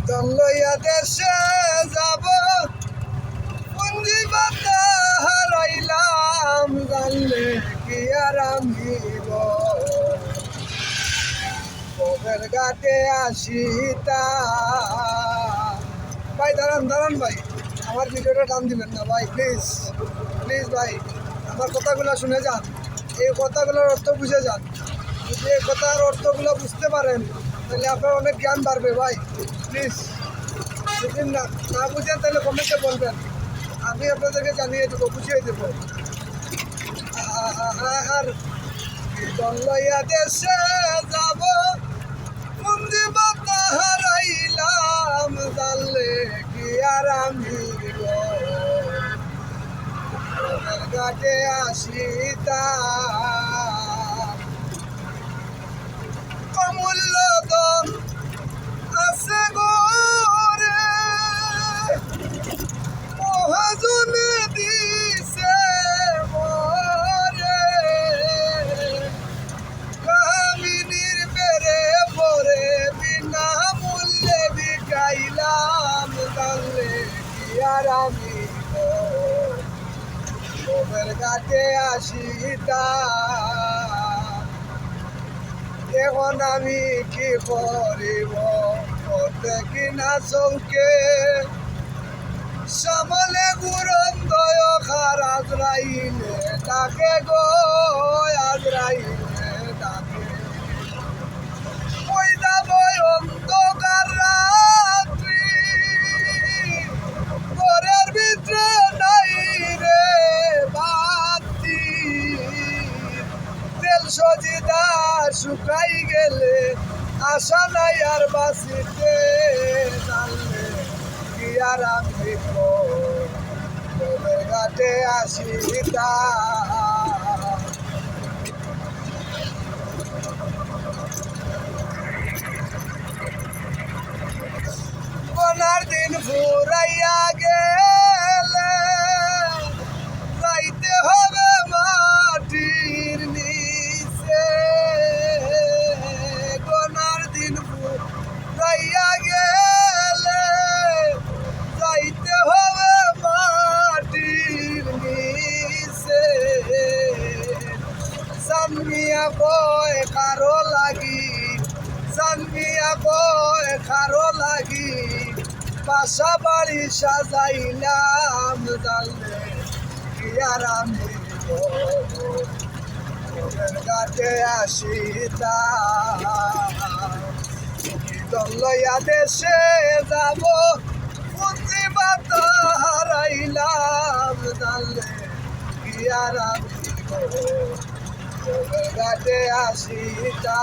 দল লইয়া দেশে যাব পুঞ্জি বাতা হারাইলাম জানলে কি আর আমি ববের ঘাটে আসিতা। ভাই দাঁড়ান দাঁড়ান ভাই, আমার ভিডিওটা টান দিবেন না ভাই, প্লিজ প্লিজ ভাই, আমার কথাগুলো শুনে যান, এই কথাগুলোর অর্থ বুঝে যান। যদি এই কথার অর্থগুলো বুঝতে পারেন তাহলে আপনার অনেক জ্ঞান বাড়বে ভাই, প্লিজ। যদি না বুঝেন তাহলে কমেন্টে বলবেন, আমি আপনাদেরকে জানিয়ে দেবো, বুঝিয়ে দেবো। আর দল লইয়া দেশে যাব পুঞ্জি বাতা হারাইলাম জানলে কি আর আমি ঘাটে আসিতা। অমূল্য দম আছে গোরে মহাজনে দিছে মরে কামিনীর বেড়ে পরে বিনা মূল্যে বিকাইলাম জানলে কি আর আমি ববের ঘাটে আসিতা। এখন আমি কি করিব করতে কিনা চৌকে সামলে গুরন্দয় খার আজরাইলে তাকে গো আজরাইলে তাকে ওই যাব অন্ধকার রাত্রি ঘরের ভিতরে নাই রে বাতি তেল সজিদা শুকাই গেলে আশা নাই আর বাঁচিতে জানলে কি আর আমি ববের ঘাটে আসিতা। বনার দিন ফুরাইয়া গেলে যাইতে হবে মাটির নিচে। বনার দিন ফুরাইয়া গেলে যাইতে হবে মাটির নিচে। জানমিয়া কয় কারো লাগি, জানমিয়া কয় কারো লাগি বাসা বাড়ি সাজাইলাম জানলে কি আর আমি ববের ঘাটে আসিতা। দল লইয়া দেশে যাব পুঞ্জি বাতা হারাইলাম জানলে কি আর আমি ববের ঘাটে আসিতা।